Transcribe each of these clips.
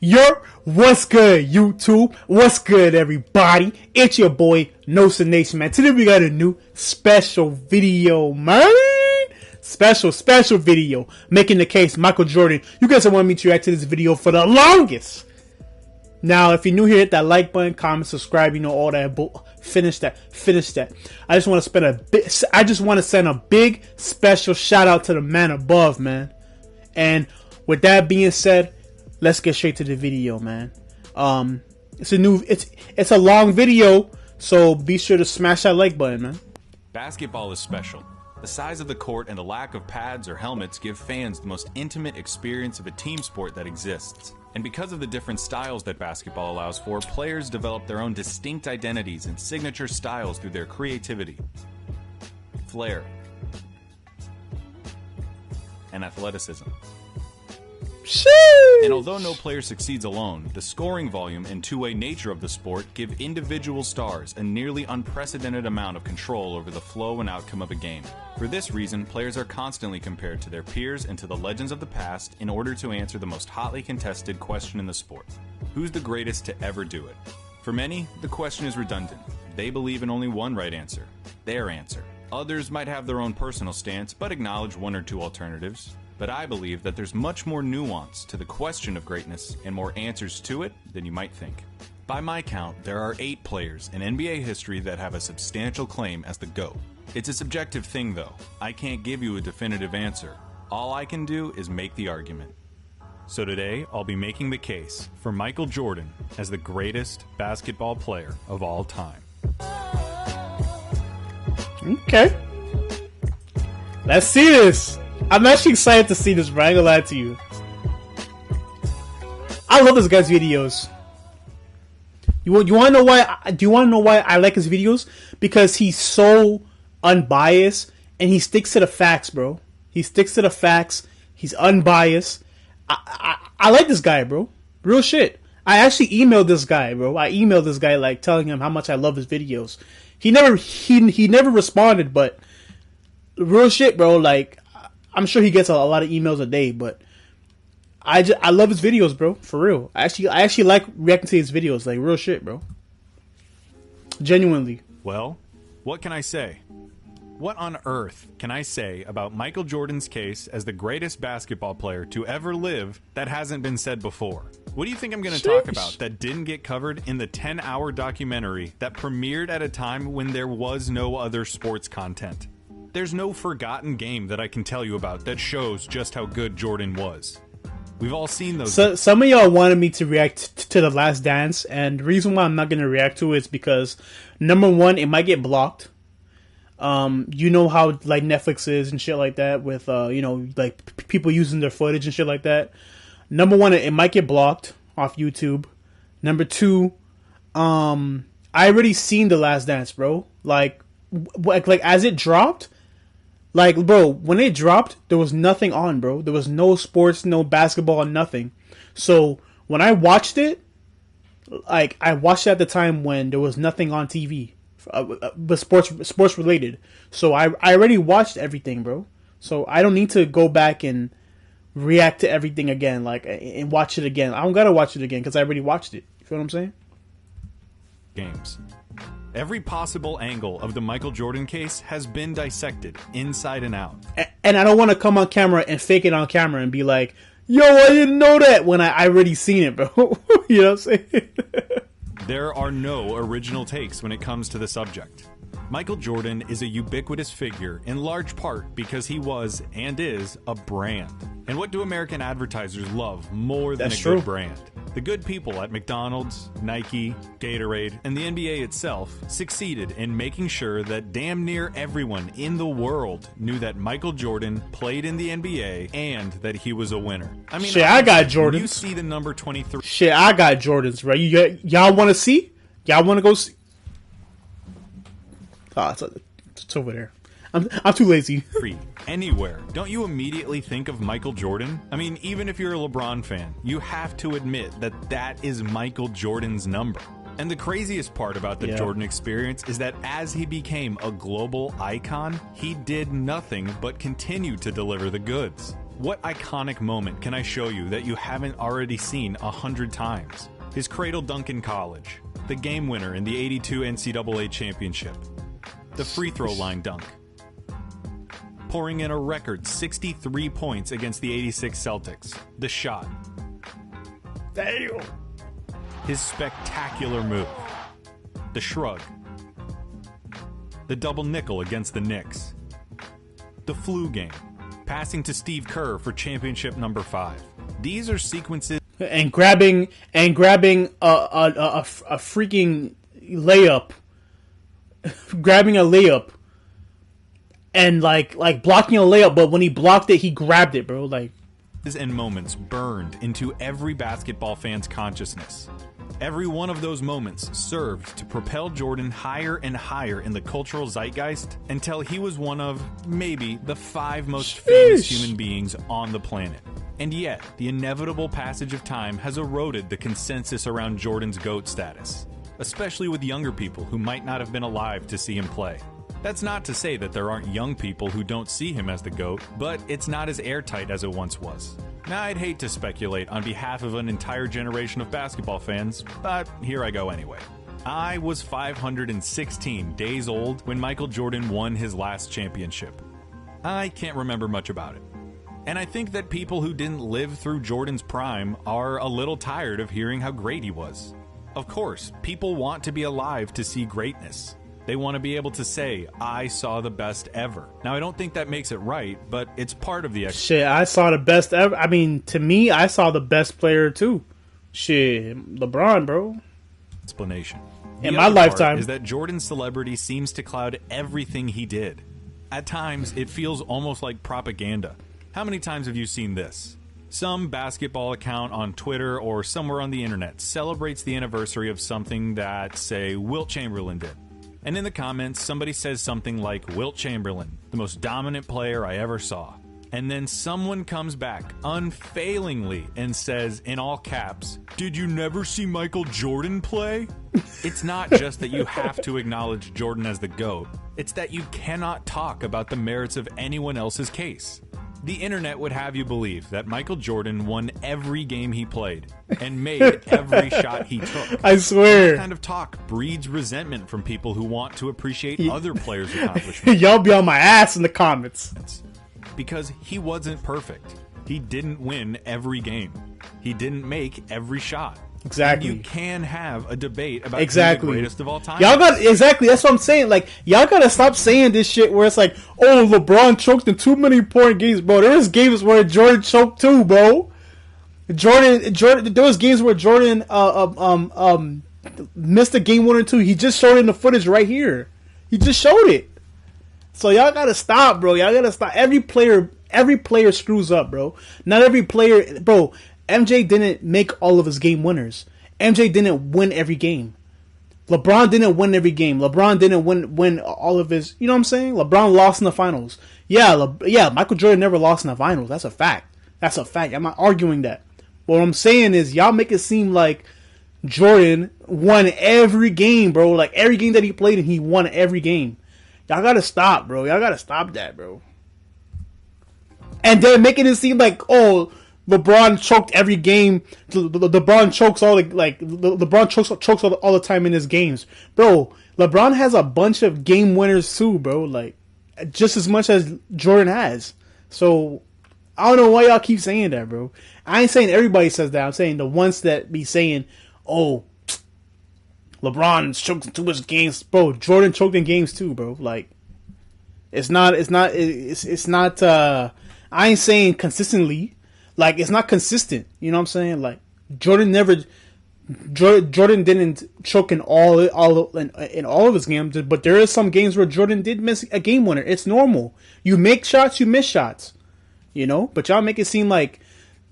What's good, YouTube? What's good, everybody? It's your boy, NosaaNation, man. Today we got a new special video, man. Special video. Making the case, Michael Jordan. You guys have wanted me to react to this video for the longest. Now, if you're new here, hit that like button, comment, subscribe, you know, all that. Finish that. I just want to send a big special shout out to the man above, man. And with that being said, let's get straight to the video, man. It's a long video, so be sure to smash that like button, man. Basketball is special. The size of the court and the lack of pads or helmets give fans the most intimate experience of a team sport that exists. And because of the different styles that basketball allows for, players develop their own distinct identities and signature styles through their creativity, flair, and athleticism. Sheesh. And although no player succeeds alone, the scoring volume and two-way nature of the sport give individual stars a nearly unprecedented amount of control over the flow and outcome of a game. For this reason, players are constantly compared to their peers and to the legends of the past in order to answer the most hotly contested question in the sport: who's the greatest to ever do it? For many, the question is redundant. They believe in only one right answer, their answer. Others might have their own personal stance, but acknowledge one or two alternatives. But I believe that there's much more nuance to the question of greatness and more answers to it than you might think. By my count, there are 8 players in NBA history that have a substantial claim as the GOAT. It's a subjective thing though. I can't give you a definitive answer. All I can do is make the argument. So today, I'll be making the case for Michael Jordan as the greatest basketball player of all time. Okay. Let's see this. I'm actually excited to see this, bro. I ain't gonna lie to you. I love this guy's videos. You want to know why? Do you want to know why I like his videos? Because he's so unbiased and he sticks to the facts, bro. He sticks to the facts. He's unbiased. I like this guy, bro. Real shit. I actually emailed this guy, bro. I emailed this guy like telling him how much I love his videos. He never responded, but real shit, bro. Like, I'm sure he gets a lot of emails a day, but I love his videos, bro. For real. I actually like reacting to his videos, like real shit, bro. Genuinely. Well, what can I say? What on earth can I say about Michael Jordan's case as the greatest basketball player to ever live that hasn't been said before? What do you think I'm going to talk about that didn't get covered in the 10-hour documentary that premiered at a time when there was no other sports content? There's no forgotten game that I can tell you about that shows just how good Jordan was. We've all seen those. So, some of y'all wanted me to react to The Last Dance, and the reason why I'm not going to react to it is because, number one, it might get blocked. You know how like Netflix is and shit like that with you know, like people using their footage and shit like that. Number one, it might get blocked off YouTube. Number two, I already seen The Last Dance, bro. Like as it dropped. Like, bro, when it dropped, there was nothing on, bro. There was no sports, no basketball, nothing. So, when I watched it, like, I watched it at the time when there was nothing on TV. But sports related. So, I already watched everything, bro. So, I don't need to go back and react to everything again, like, and watch it again. I don't gotta watch it again, because I already watched it. You feel what I'm saying? Games. Every possible angle of the Michael Jordan case has been dissected inside and out. And I don't want to come on camera and fake it on camera and be like, yo, I didn't know that, when I already seen it, bro. You know what I'm saying? There are no original takes when it comes to the subject. Michael Jordan is a ubiquitous figure in large part because he was and is a brand. And what do American advertisers love more than good brand? The good people at McDonald's, Nike, Gatorade, and the NBA itself succeeded in making sure that damn near everyone in the world knew that Michael Jordan played in the NBA and that he was a winner. I mean, shit, I got Jordans. You see the number 23. Shit, I got Jordans, right? Y'all want to see? Y'all want to go see? Oh, it's over there. I'm too lazy. Free anywhere. Don't you immediately think of Michael Jordan? I mean, even if you're a LeBron fan, you have to admit that that is Michael Jordan's number. And the craziest part about the Jordan experience is that as he became a global icon, he did nothing but continue to deliver the goods. What iconic moment can I show you that you haven't already seen 100 times? His cradle dunk in college, the game winner in the '82 NCAA championship, the free throw line dunk, pouring in a record 63 points against the '86 Celtics, the shot, Damn. his spectacular move, the shrug, the double nickel against the Knicks, the flu game, passing to Steve Kerr for championship number 5. These are sequences And grabbing a freaking layup, grabbing a layup, and like blocking a layup. But when he blocked it, he grabbed it, bro. Like, and moments burned into every basketball fan's consciousness. Every one of those moments served to propel Jordan higher and higher in the cultural zeitgeist until he was one of, maybe, the 5 most famous human beings on the planet. And yet, the inevitable passage of time has eroded the consensus around Jordan's GOAT status, especially with younger people who might not have been alive to see him play. That's not to say that there aren't young people who don't see him as the GOAT, but it's not as airtight as it once was. Now, I'd hate to speculate on behalf of an entire generation of basketball fans, but here I go anyway. I was 516 days old when Michael Jordan won his last championship. I can't remember much about it. And I think that people who didn't live through Jordan's prime are a little tired of hearing how great he was. Of course, people want to be alive to see greatness. They want to be able to say, I saw the best ever. Now, I don't think that makes it right, but it's part of the shit, I saw the best ever. I mean, to me, I saw the best player too. Shit, LeBron, bro. Explanation. In my lifetime. Is that Jordan's celebrity seems to cloud everything he did. At times, it feels almost like propaganda. How many times have you seen this? Some basketball account on Twitter or somewhere on the internet celebrates the anniversary of something that, say, Wilt Chamberlain did. And in the comments, somebody says something like, Wilt Chamberlain, the most dominant player I ever saw. And then someone comes back unfailingly and says, in all caps, did you never see Michael Jordan play? It's not just that you have to acknowledge Jordan as the GOAT. It's that you cannot talk about the merits of anyone else's case. The internet would have you believe that Michael Jordan won every game he played and made every shot he took. I swear. This kind of talk breeds resentment from people who want to appreciate other players' accomplishments. Y'all be on my ass in the comments. Because he wasn't perfect. He didn't win every game. He didn't make every shot. Exactly. You can have a debate about exactly. who the greatest of all time. Y'all got exactly. That's what I'm saying. Like, y'all gotta stop saying this shit where it's like, oh, LeBron choked in too many important games, bro. There was games where Jordan choked too, bro. Jordan. There was games where Jordan missed a game 1 or 2. He just showed it in the footage right here. He just showed it. So y'all gotta stop, bro. Y'all gotta stop. Every player screws up, bro. Not every player, bro. MJ didn't make all of his game winners. MJ didn't win every game. LeBron didn't win every game. LeBron didn't win all of his. You know what I'm saying? LeBron lost in the finals. Yeah. Michael Jordan never lost in the finals. That's a fact. I'm not arguing that. But what I'm saying is, y'all make it seem like Jordan won every game, bro. Like every game that he played in, he won every game. Y'all gotta stop, bro. Y'all gotta stop that, bro. And then making it seem like, oh, LeBron choked every game. LeBron chokes LeBron chokes all the time in his games, bro. LeBron has a bunch of game winners too, bro. Like just as much as Jordan has. So I don't know why y'all keep saying that, bro. I ain't saying everybody says that. I'm saying the ones that be saying, "Oh, LeBron choked into his games, bro." Jordan choked in games too, bro. Like it's not. I ain't saying consistently. Like, it's not consistent. You know what I'm saying? Like, Jordan didn't choke in all of his games, but there is some games where Jordan did miss a game winner. It's normal. You make shots, you miss shots. You know? But y'all make it seem like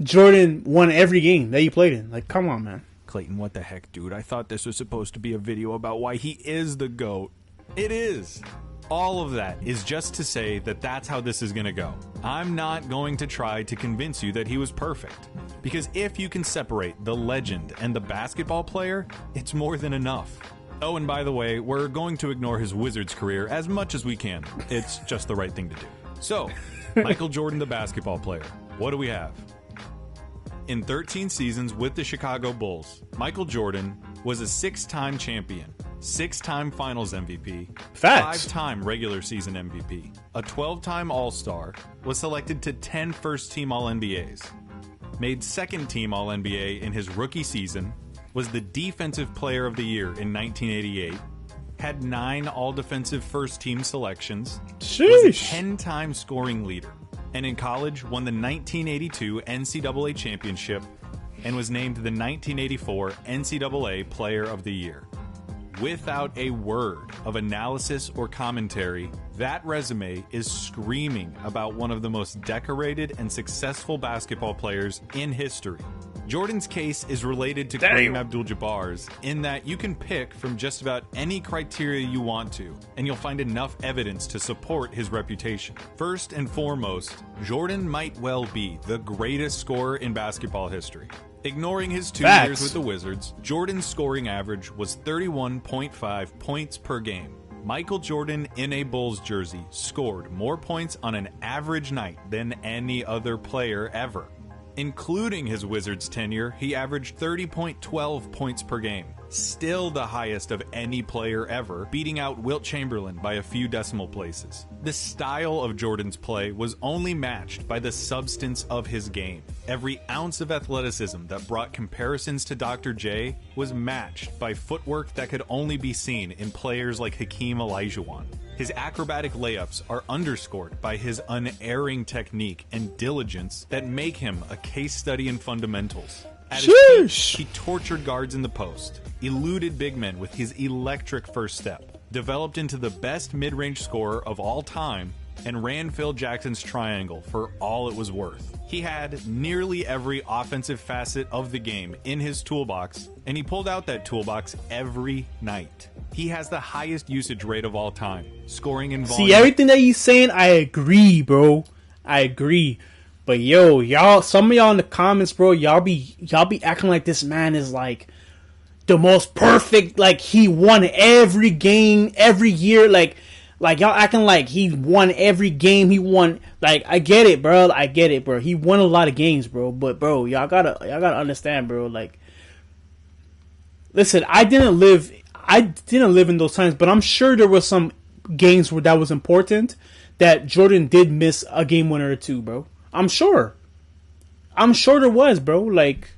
Jordan won every game that he played in. Like, come on, man. Clayton, what the heck, dude? I thought this was supposed to be a video about why he is the GOAT. It is. All of that is just to say that that's how this is going to go. I'm not going to try to convince you that he was perfect. Because if you can separate the legend and the basketball player, it's more than enough. Oh, and by the way, we're going to ignore his Wizards career as much as we can. It's just the right thing to do. So, Michael Jordan, the basketball player. What do we have? In 13 seasons with the Chicago Bulls, Michael Jordan was a 6-time champion, 6-time Finals MVP, Facts. 5-time regular season MVP, a 12-time All-Star, was selected to 10 first-team All-NBAs, made second-team All-NBA in his rookie season, was the Defensive Player of the Year in 1988, had 9 All-Defensive first-team selections, was a Sheesh. 10-time scoring leader, and in college won the 1982 NCAA championship and was named the 1984 NCAA Player of the Year. Without a word of analysis or commentary, that resume is screaming about one of the most decorated and successful basketball players in history. Jordan's case is related to Kareem Abdul-Jabbar's in that you can pick from just about any criteria you want to, and you'll find enough evidence to support his reputation. First and foremost, Jordan might well be the greatest scorer in basketball history. Ignoring his 2 Facts. years with the Wizards, Jordan's scoring average was 31.5 points per game. Michael Jordan in a Bulls jersey scored more points on an average night than any other player ever. Including his Wizards tenure, he averaged 30.12 points per game, still the highest of any player ever, beating out Wilt Chamberlain by a few decimal places. The style of Jordan's play was only matched by the substance of his game. Every ounce of athleticism that brought comparisons to Dr. J was matched by footwork that could only be seen in players like Hakeem Olajuwon. His acrobatic layups are underscored by his unerring technique and diligence that make him a case study in fundamentals. At his peak, he tortured guards in the post, eluded big men with his electric first step, developed into the best mid-range scorer of all time, and ran Phil Jackson's triangle for all it was worth. He had nearly every offensive facet of the game in his toolbox, and he pulled out that toolbox every night. He has the highest usage rate of all time, scoring in volume. See, everything that he's saying, I agree, bro. I agree. But yo, y'all, some of y'all in the comments, bro, y'all be acting like this man is like the most perfect, like he won every game every year, like y'all acting like he won every game he won. Like, I get it, bro. I get it, bro. He won a lot of games, bro. But bro, y'all gotta understand, bro. Like, listen, I didn't live in those times, but I'm sure there was some games where that was important that Jordan did miss a game winner or two, bro. I'm sure there was, bro. Like,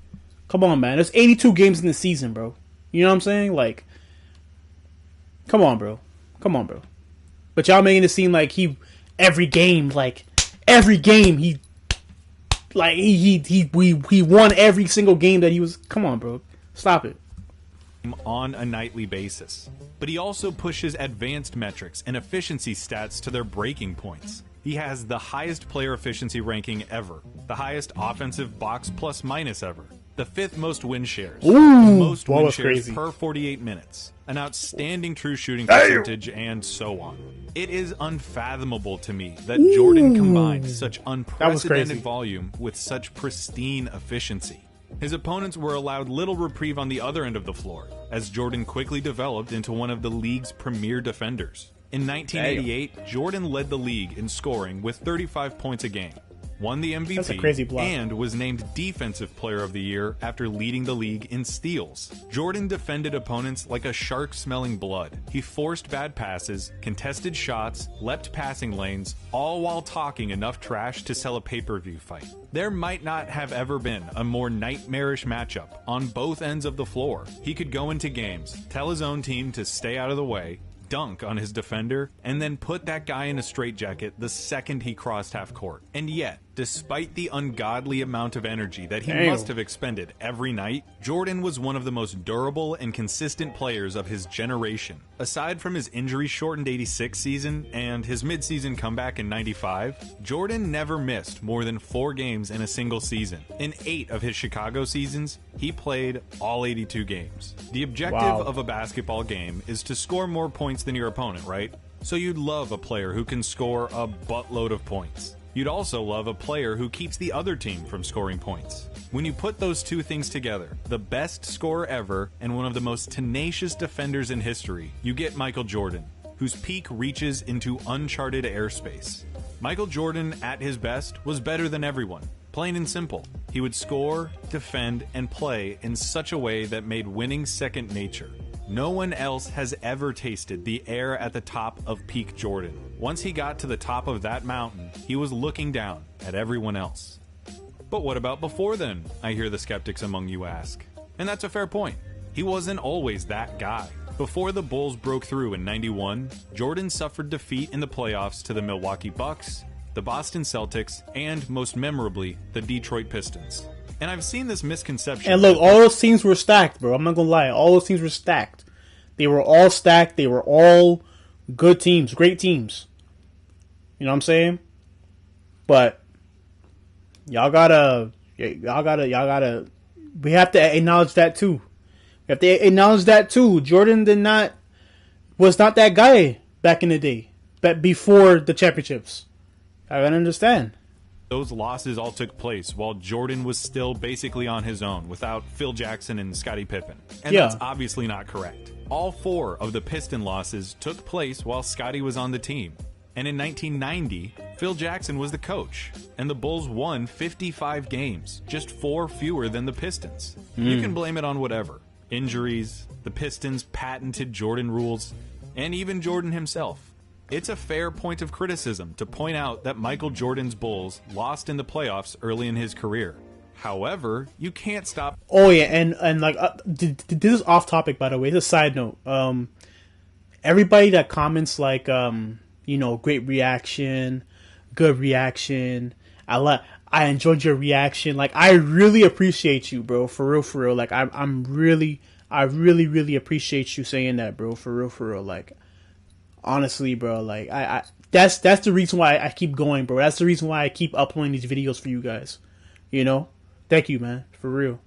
come on, man. There's 82 games in the season, bro. You know what I'm saying? Like, come on, bro. But y'all making it seem like he every game he won every single game that he was. Come on, bro. Stop it. On a nightly basis. But he also pushes advanced metrics and efficiency stats to their breaking points. He has the highest player efficiency ranking ever, the highest offensive box plus minus ever, the 5th most win shares, the most win shares per 48 minutes, an outstanding true shooting percentage, and so on. It is unfathomable to me that Jordan combined such unprecedented volume with such pristine efficiency. His opponents were allowed little reprieve on the other end of the floor, as Jordan quickly developed into one of the league's premier defenders. In 1988, Jordan led the league in scoring with 35 points a game, won the MVP, That's a crazy block. And was named Defensive Player of the Year after leading the league in steals. Jordan defended opponents like a shark smelling blood. He forced bad passes, contested shots, leapt passing lanes, all while talking enough trash to sell a pay-per-view fight. There might not have ever been a more nightmarish matchup on both ends of the floor. He could go into games, tell his own team to stay out of the way, dunk on his defender, and then put that guy in a straitjacket the second he crossed half court. And yet, despite the ungodly amount of energy that he must have expended every night, Jordan was one of the most durable and consistent players of his generation. Aside from his injury-shortened 86 season and his mid-season comeback in 95, Jordan never missed more than 4 games in a single season. In 8 of his Chicago seasons, he played all 82 games. The objective of a basketball game is to score more points than your opponent, right? So you'd love a player who can score a buttload of points. You'd also love a player who keeps the other team from scoring points. When you put those two things together, the best scorer ever and one of the most tenacious defenders in history, you get Michael Jordan, whose peak reaches into uncharted airspace. Michael Jordan, at his best, was better than everyone, Plain and simple. He would score, defend, and play in such a way that made winning second nature. No one else has ever tasted the air at the top of peak Jordan. Once he got to the top of that mountain, he was looking down at everyone else. But what about before then? I hear the skeptics among you ask. And that's a fair point. He wasn't always that guy. Before the Bulls broke through in '91, Jordan suffered defeat in the playoffs to the Milwaukee Bucks, the Boston Celtics, and most memorably, the Detroit Pistons. And I've seen this misconception. And look, all those teams were stacked, bro. I'm not gonna lie. All those teams were stacked. They were all stacked. They were all good teams, great teams. You know what I'm saying? But y'all gotta. We have to acknowledge that too. We have to acknowledge that too. Jordan was not that guy back in the day, but before the championships. I don't understand. Those losses all took place while Jordan was still basically on his own without Phil Jackson and Scottie Pippen. And that's obviously not correct. All 4 of the Piston losses took place while Scottie was on the team. And in 1990, Phil Jackson was the coach, and the Bulls won 55 games, just 4 fewer than the Pistons. You can blame it on whatever. Injuries, the Pistons' patented Jordan rules, and even Jordan himself. It's a fair point of criticism to point out that Michael Jordan's Bulls lost in the playoffs early in his career. However, you can't stop. Oh yeah, and like this is off topic, by the way. It's a side note. Everybody that comments like great reaction, good reaction. I enjoyed your reaction. Like, I really appreciate you, bro. For real. Like, I really appreciate you saying that, bro. For real. Like, honestly, bro. Like, that's the reason why I keep going, bro. That's the reason why I keep uploading these videos for you guys. You know? Thank you, man. For real.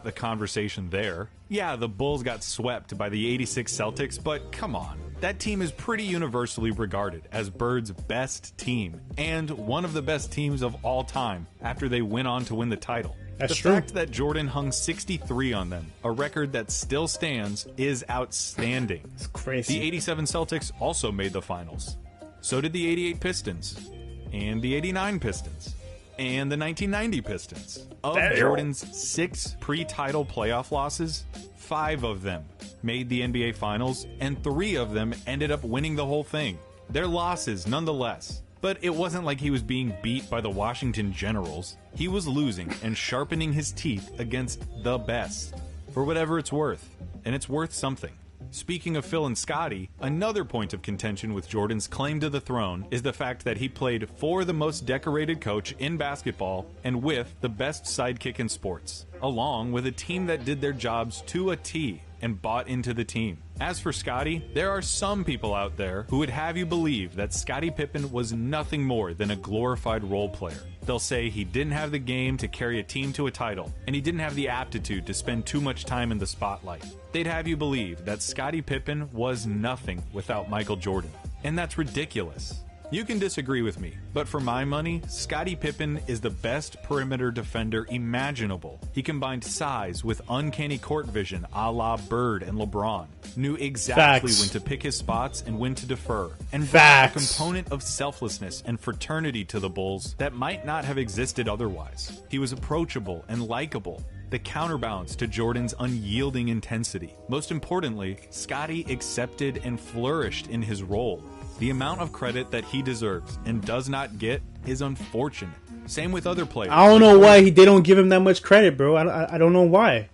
The conversation there. Yeah, the Bulls got swept by the '86 Celtics, but come on. That team is pretty universally regarded as Bird's best team and one of the best teams of all time after they went on to win the title. That's the true. fact that Jordan hung 63 on them, a record that still stands, is outstanding. It's crazy. The '87 Celtics also made the finals. So did the '88 Pistons, and the '89 Pistons, and the 1990 Pistons. Of Jordan's 6 pre-title playoff losses, 5 of them made the NBA Finals, and 3 of them ended up winning the whole thing. They're losses nonetheless. But it wasn't like he was being beat by the Washington Generals. He was losing and sharpening his teeth against the best, for whatever it's worth. And it's worth something. Speaking of Phil and Scottie, another point of contention with Jordan's claim to the throne is the fact that he played for the most decorated coach in basketball and with the best sidekick in sports, along with a team that did their jobs to a T and bought into the team. As for Scottie, there are some people out there who would have you believe that Scottie Pippen was nothing more than a glorified role player. They'll say he didn't have the game to carry a team to a title, and he didn't have the aptitude to spend too much time in the spotlight. They'd have you believe that Scottie Pippen was nothing without Michael Jordan. And that's ridiculous. You can disagree with me, but for my money, Scottie Pippen is the best perimeter defender imaginable. He combined size with uncanny court vision a la Bird and LeBron, knew exactly when to pick his spots and when to defer, and brought a component of selflessness and fraternity to the Bulls that might not have existed otherwise. He was approachable and likable, the counterbalance to Jordan's unyielding intensity. Most importantly, Scottie accepted and flourished in his role. The amount of credit that he deserves and does not get is unfortunate. Same with other players. I don't know why they don't give him that much credit, bro. I don't know why.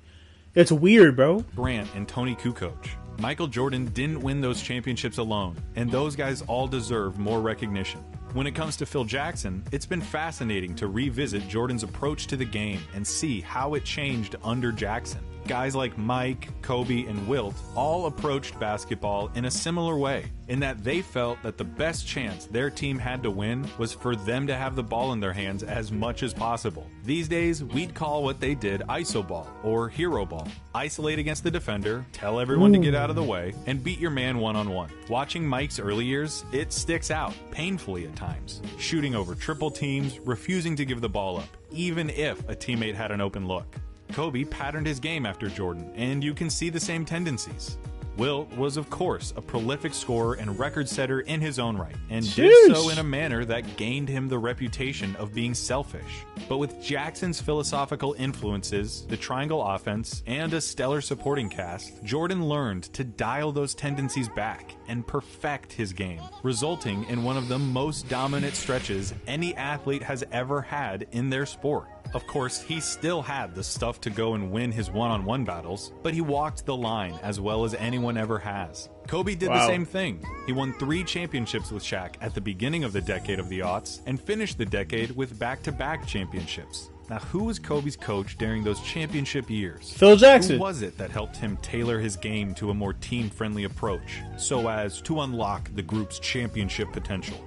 It's weird, bro. Brant and Tony Kukoc. Michael Jordan didn't win those championships alone, and those guys all deserve more recognition. When it comes to Phil Jackson, it's been fascinating to revisit Jordan's approach to the game and see how it changed under Jackson. Guys like Mike, Kobe, and Wilt all approached basketball in a similar way, in that they felt that the best chance their team had to win was for them to have the ball in their hands as much as possible. These days, we'd call what they did iso ball or hero ball. Isolate against the defender, tell everyone to get out of the way, and beat your man one-on-one. Watching Mike's early years, it sticks out, painfully at times. Shooting over triple teams, refusing to give the ball up, even if a teammate had an open look. Kobe patterned his game after Jordan, and you can see the same tendencies. Wilt was, of course, a prolific scorer and record setter in his own right, and Sheesh. did so in a manner that gained him the reputation of being selfish. But with Jackson's philosophical influences, the triangle offense, and a stellar supporting cast, Jordan learned to dial those tendencies back and perfect his game, resulting in one of the most dominant stretches any athlete has ever had in their sport. Of course, he still had the stuff to go and win his one-on-one battles, but he walked the line as well as anyone ever has. Kobe did the same thing. He won 3 championships with Shaq at the beginning of the decade of the aughts, and finished the decade with back-to-back championships. Now, who was Kobe's coach during those championship years? Phil Jackson. Who was it that helped him tailor his game to a more team-friendly approach, so as to unlock the group's championship potential?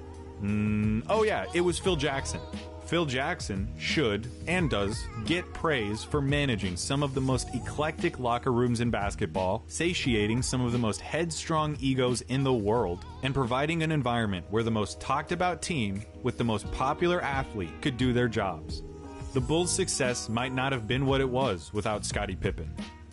Oh yeah, it was Phil Jackson. Phil Jackson should, and does, get praise for managing some of the most eclectic locker rooms in basketball, satiating some of the most headstrong egos in the world, and providing an environment where the most talked about team with the most popular athlete could do their jobs. The Bulls' success might not have been what it was without Scottie Pippen.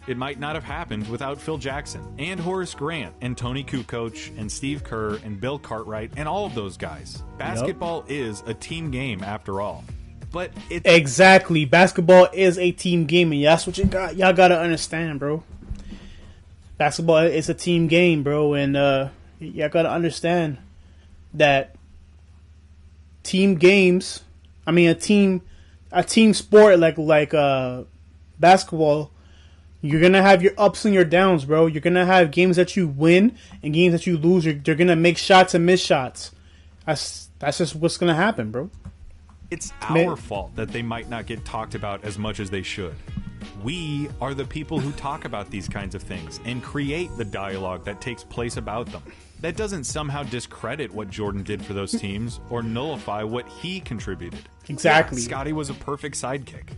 It might not have happened without Phil Jackson, and Horace Grant, and Tony Kukoc, and Steve Kerr, and Bill Cartwright, and all of those guys. Basketball is a team game after all. But it's... Exactly. Basketball is a team game, and that's what y'all gotta understand, bro. Basketball is a team game, bro, and y'all gotta understand that team games, a team sport like basketball, you're going to have your ups and your downs, bro. You're going to have games that you win and games that you lose. You're going to make shots and miss shots. That's just what's going to happen, bro. It's our fault that they might not get talked about as much as they should. We are the people who talk about these kinds of things and create the dialogue that takes place about them. That doesn't somehow discredit what Jordan did for those teams or nullify what he contributed. Exactly. Yeah, Scottie was a perfect sidekick.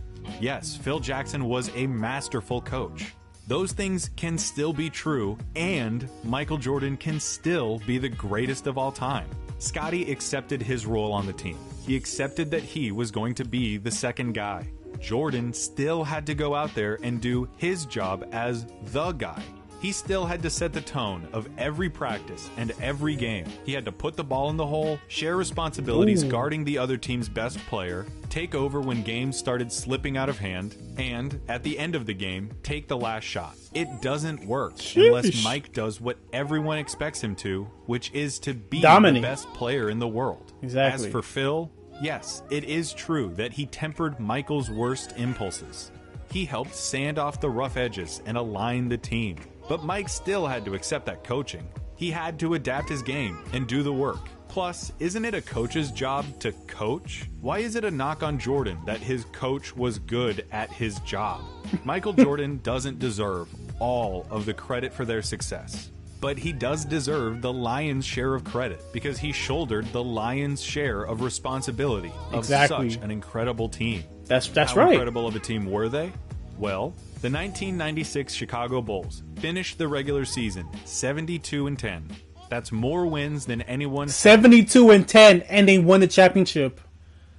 Yes, Phil Jackson was a masterful coach. Those things can still be true, and Michael Jordan can still be the greatest of all time. Scottie accepted his role on the team. He accepted that he was going to be the second guy. Jordan still had to go out there and do his job as the guy. He still had to set the tone of every practice and every game. He had to put the ball in the hole, share responsibilities guarding the other team's best player, take over when games started slipping out of hand, and, at the end of the game, take the last shot. It doesn't work unless Mike does what everyone expects him to, which is to be the best player in the world. Exactly. As for Phil, yes, it is true that he tempered Michael's worst impulses. He helped sand off the rough edges and align the team. But Mike still had to accept that coaching. He had to adapt his game and do the work. Plus, isn't it a coach's job to coach? Why is it a knock on Jordan that his coach was good at his job? Michael Jordan doesn't deserve all of the credit for their success. But he does deserve the lion's share of credit because he shouldered the lion's share of responsibility of such an incredible team. That's right. How incredible of a team were they? Well, the 1996 Chicago Bulls finished the regular season 72-10. That's more wins than anyone. 72-10, and they won the championship.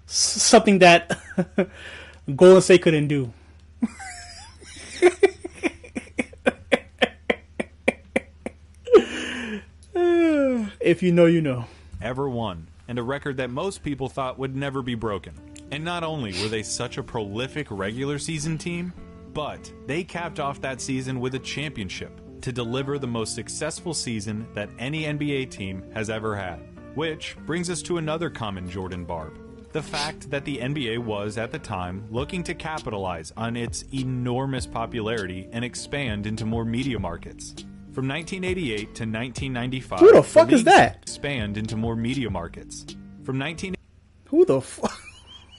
Something that Golden State couldn't do. If you know, you know. Ever won, and a record that most people thought would never be broken. And not only were they such a prolific regular season team, but they capped off that season with a championship to deliver the most successful season that any NBA team has ever had. Which brings us to another common Jordan barb. The fact that the NBA was, at the time, looking to capitalize on its enormous popularity and expand into more media markets. From 1988 to 1995, who the fuck is that? Expand into more media markets. From 1988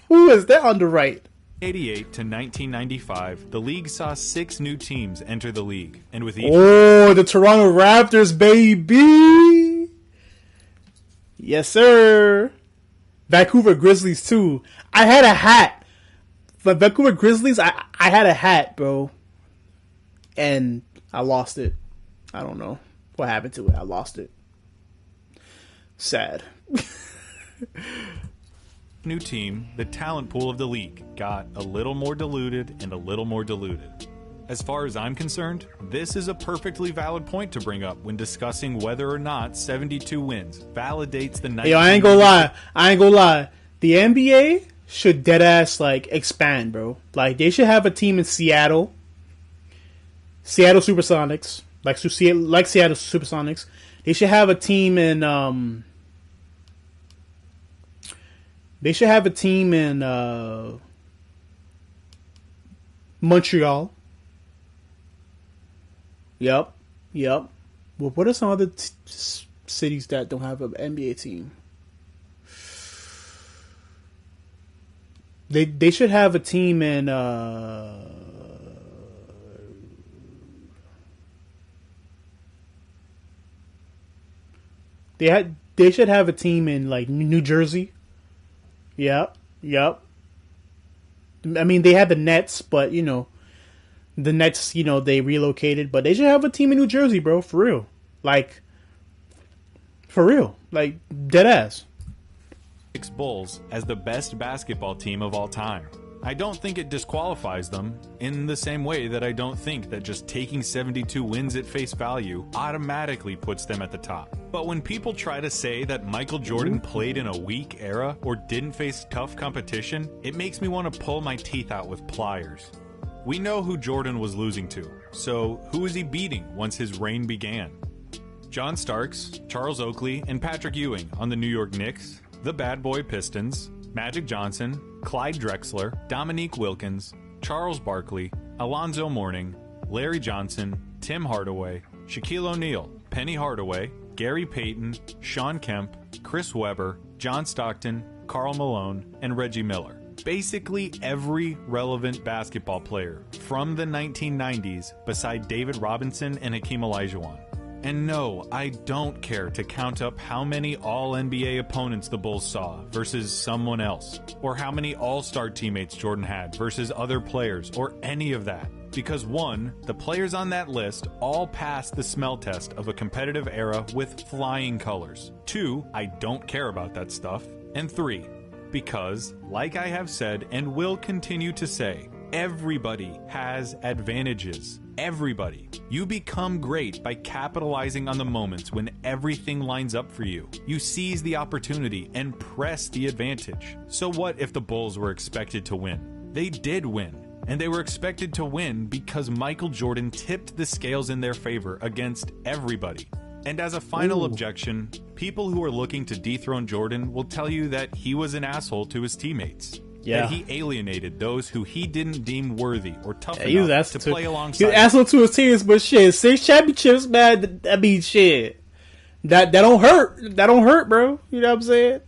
Who is that on the right? 1988 to 1995, the league saw 6 new teams enter the league, and with each the Toronto Raptors, baby. Yes, sir. Vancouver Grizzlies too. I had a hat. But Vancouver Grizzlies, I had a hat, bro, and I lost it. I don't know what happened to it. I lost it. Sad. New team, the talent pool of the league got a little more diluted and a little more diluted. As far as I'm concerned, this is a perfectly valid point to bring up when discussing whether or not 72 wins validates the 19. Yo, I ain't gonna lie. The NBA should deadass like expand, bro. Like they should have a team in Seattle Supersonics, like Seattle Supersonics. They should have a team in Montreal. Yep. Well, what are some other cities that don't have an NBA team? They should have a team in they should have a team in like New Jersey. Yep. I mean, they had the Nets, but the Nets, they relocated, but they should have a team in New Jersey, bro, for real. Like dead ass. Bulls as the best basketball team of all time. I don't think it disqualifies them in the same way that I don't think that just taking 72 wins at face value automatically puts them at the top. But when people try to say that Michael Jordan played in a weak era or didn't face tough competition, it makes me want to pull my teeth out with pliers. We know who Jordan was losing to, so who is he beating once his reign began? John Starks, Charles Oakley, and Patrick Ewing on the New York Knicks, the Bad Boy Pistons, Magic Johnson, Clyde Drexler, Dominique Wilkins, Charles Barkley, Alonzo Mourning, Larry Johnson, Tim Hardaway, Shaquille O'Neal, Penny Hardaway, Gary Payton, Sean Kemp, Chris Webber, John Stockton, Karl Malone, and Reggie Miller. Basically every relevant basketball player from the 1990s beside David Robinson and Hakeem Olajuwon. And no, I don't care to count up how many All-NBA opponents the Bulls saw versus someone else, or how many All-Star teammates Jordan had versus other players, or any of that. Because one, the players on that list all passed the smell test of a competitive era with flying colors. Two, I don't care about that stuff. And three, because, like I have said and will continue to say, everybody has advantages. Everybody. You become great by capitalizing on the moments when everything lines up for you. You seize the opportunity and press the advantage. So what if the Bulls were expected to win? They did win. And they were expected to win because Michael Jordan tipped the scales in their favor against everybody. And as a final objection, people who are looking to dethrone Jordan will tell you that he was an asshole to his teamates. Yeah. That he alienated those who he didn't deem worthy or tough enough to play alongside. He was asshole to his teams, but shit, 6 championships, man. I mean, shit, that don't hurt. That don't hurt, bro. You know what I'm saying?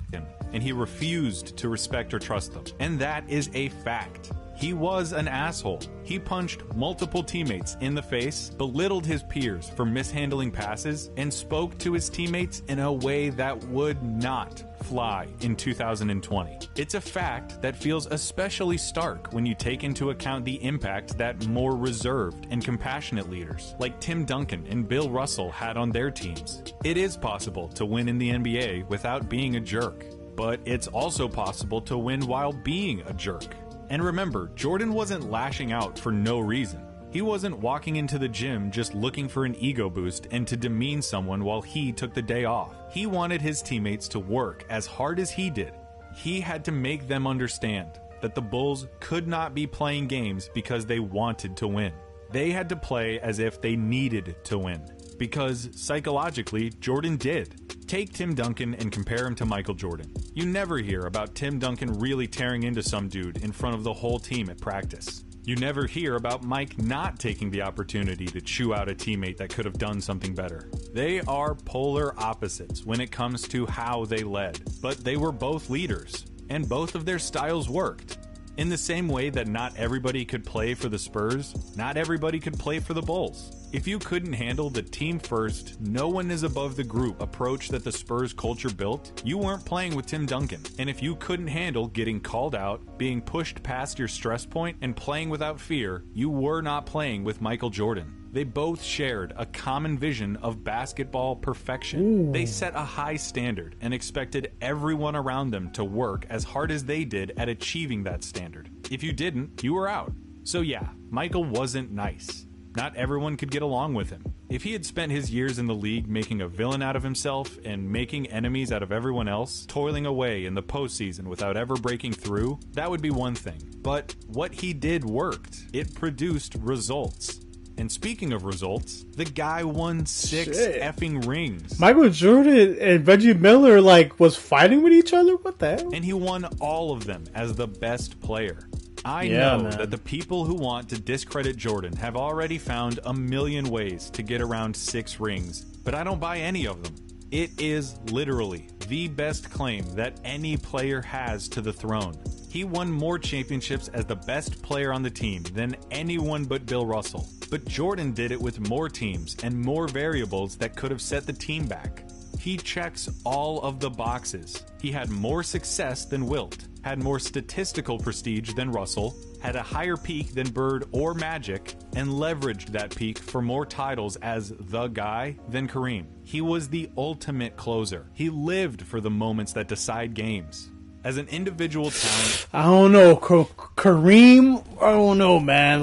And he refused to respect or trust them, and that is a fact. He was an asshole. He punched multiple teammates in the face, belittled his peers for mishandling passes, and spoke to his teammates in a way that would not fly in 2020. It's a fact that feels especially stark when you take into account the impact that more reserved and compassionate leaders like Tim Duncan and Bill Russell had on their teams. It is possible to win in the NBA without being a jerk, but it's also possible to win while being a jerk. And remember, Jordan wasn't lashing out for no reason. He wasn't walking into the gym just looking for an ego boost and to demean someone while he took the day off. He wanted his teammates to work as hard as he did. He had to make them understand that the Bulls could not be playing games because they wanted to win. They had to play as if they needed to win. Because psychologically, Jordan did. Take Tim Duncan and compare him to Michael Jordan. You never hear about Tim Duncan really tearing into some dude in front of the whole team at practice. You never hear about Mike not taking the opportunity to chew out a teammate that could have done something better. They are polar opposites when it comes to how they led, but they were both leaders, and both of their styles worked. In the same way that not everybody could play for the Spurs, not everybody could play for the Bulls. If you couldn't handle the team first, no one is above the group approach that the Spurs culture built, you weren't playing with Tim Duncan. And if you couldn't handle getting called out, being pushed past your stress point, and playing without fear, you were not playing with Michael Jordan. They both shared a common vision of basketball perfection. They set a high standard and expected everyone around them to work as hard as they did at achieving that standard. If you didn't, you were out. So yeah, Michael wasn't nice. Not everyone could get along with him. If he had spent his years in the league making a villain out of himself and making enemies out of everyone else, toiling away in the postseason without ever breaking through, that would be one thing. But what he did worked. It produced results. And speaking of results, the guy won 6 effing rings. Michael Jordan and Reggie Miller, was fighting with each other? What the hell? And he won all of them as the best player. I know that the people who want to discredit Jordan have already found a million ways to get around 6 rings, but I don't buy any of them. It is literally the best claim that any player has to the throne. He won more championships as the best player on the team than anyone but Bill Russell. But Jordan did it with more teams and more variables that could have set the team back. He checks all of the boxes. He had more success than Wilt, had more statistical prestige than Russell, had a higher peak than Bird or Magic, and leveraged that peak for more titles as the guy than Kareem. He was the ultimate closer. He lived for the moments that decide games. As an individual talent... I don't know. Kareem? I don't know, man.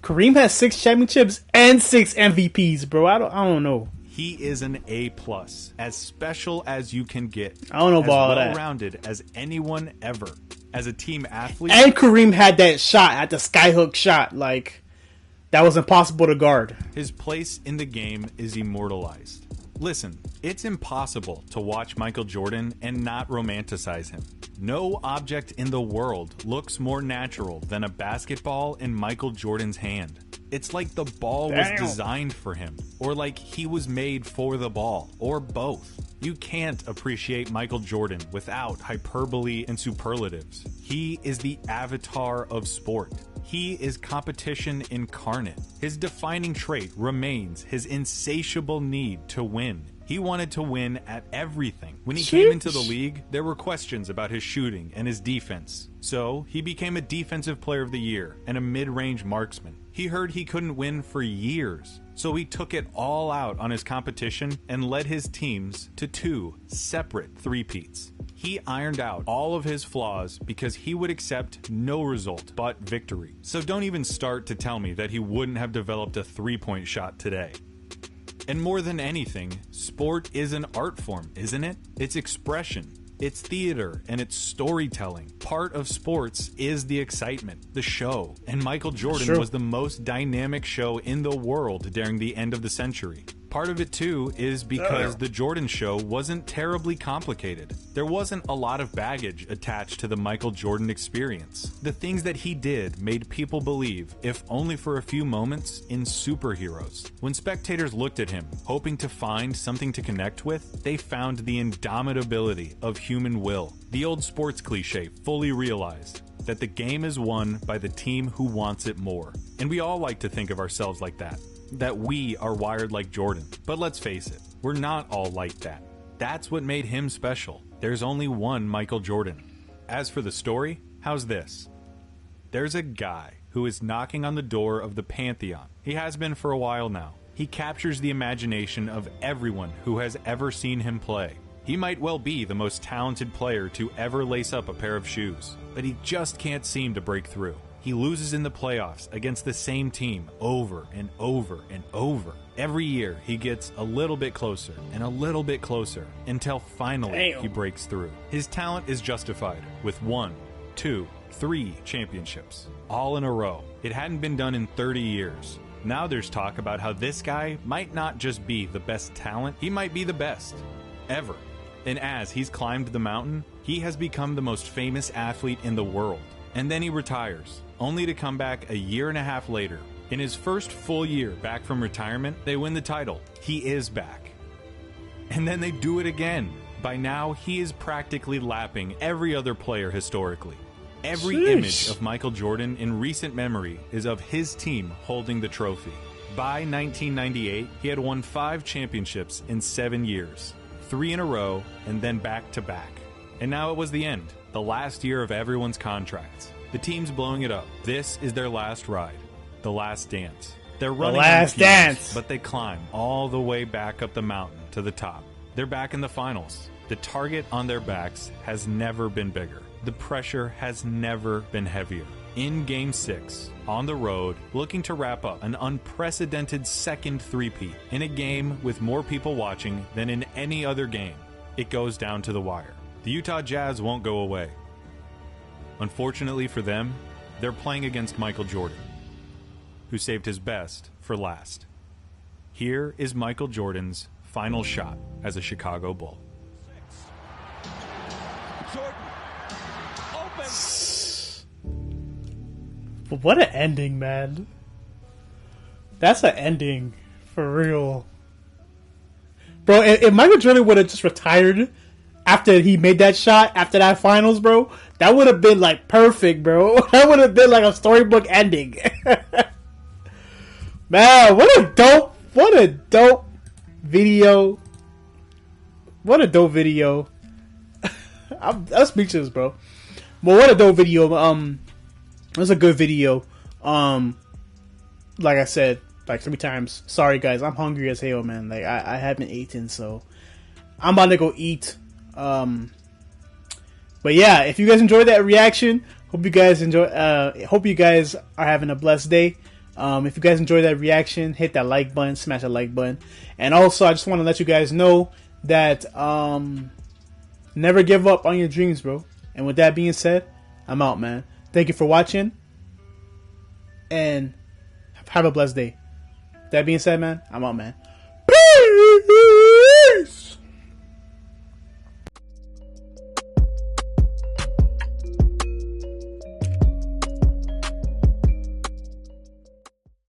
Kareem has 6 championships and 6 MVPs, bro. I don't know. He is an A+, as special as you can get. I don't know about all that. As well-rounded as anyone ever. As a team athlete... And Kareem had that shot, at the skyhook shot, that was impossible to guard. His place in the game is immortalized. Listen, it's impossible to watch Michael Jordan and not romanticize him. No object in the world looks more natural than a basketball in Michael Jordan's hand. It's like the ball was designed for him, or like he was made for the ball, or both. You can't appreciate Michael Jordan without hyperbole and superlatives. He is the avatar of sport. He is competition incarnate. His defining trait remains his insatiable need to win. He wanted to win at everything. When he came into the league, there were questions about his shooting and his defense. So, he became a Defensive Player of the Year and a mid-range marksman. He heard he couldn't win for years. So he took it all out on his competition and led his teams to 2 separate three-peats. He ironed out all of his flaws because he would accept no result but victory. So don't even start to tell me that he wouldn't have developed a three-point shot today. And more than anything, sport is an art form, isn't it? It's expression. It's theater and it's storytelling. Part of sports is the excitement, the show. And Michael Jordan was the most dynamic show in the world during the end of the century. Part of it, too, is because the Jordan show wasn't terribly complicated. There wasn't a lot of baggage attached to the Michael Jordan experience. The things that he did made people believe, if only for a few moments, in superheroes. When spectators looked at him, hoping to find something to connect with, they found the indomitability of human will. The old sports cliche fully realized that the game is won by the team who wants it more. And we all like to think of ourselves like that. That we are wired like Jordan. But let's face it, we're not all like that. That's what made him special. There's only one Michael Jordan. As for the story, how's this? There's a guy who is knocking on the door of the Pantheon. He has been for a while now. He captures the imagination of everyone who has ever seen him play. He might well be the most talented player to ever lace up a pair of shoes, but he just can't seem to break through. He loses in the playoffs against the same team over and over and over. Every year, he gets a little bit closer and a little bit closer until finally he breaks through. His talent is justified with 1, 2, 3 championships, all in a row. It hadn't been done in 30 years. Now there's talk about how this guy might not just be the best talent, he might be the best ever. And as he's climbed the mountain, he has become the most famous athlete in the world. And then he retires, only to come back a year and a half later. In his first full year back from retirement, they win the title. He is back. And then they do it again. By now, he is practically lapping every other player historically. Every image of Michael Jordan in recent memory is of his team holding the trophy. By 1998, he had won 5 championships in 7 years, 3 in a row, and then back to back. And now it was the end, the last year of everyone's contracts. The team's blowing it up. This is their last ride, the last dance. They're running the last dance, but they climb all the way back up the mountain to the top. They're back in the finals. The target on their backs has never been bigger. The pressure has never been heavier. In Game 6, on the road, looking to wrap up an unprecedented second three-peat in a game with more people watching than in any other game. It goes down to the wire. The Utah Jazz won't go away. Unfortunately for them, they're playing against Michael Jordan, who saved his best for last. Here is Michael Jordan's final shot as a Chicago Bull. Jordan, open. But what an ending, man. That's an ending. For real. Bro, if Michael Jordan would have just retired after he made that shot, after that finals, bro, that would have been, like, perfect, bro. That would have been, like, a storybook ending. Man, what a dope video. What a dope video. I'm speechless, bro. But what a dope video. It was a good video. Like I said, like 3 times. Sorry, guys. I'm hungry as hell, man. Like, I haven't eaten, so I'm about to go eat. But yeah, if you guys enjoyed that reaction, hope you guys are having a blessed day. If you guys enjoyed that reaction, hit that like button, smash that like button. And also, I just want to let you guys know that never give up on your dreams, bro. And with that being said, I'm out, man. Thank you for watching, and have a blessed day. That being said, man, I'm out, man. Peace!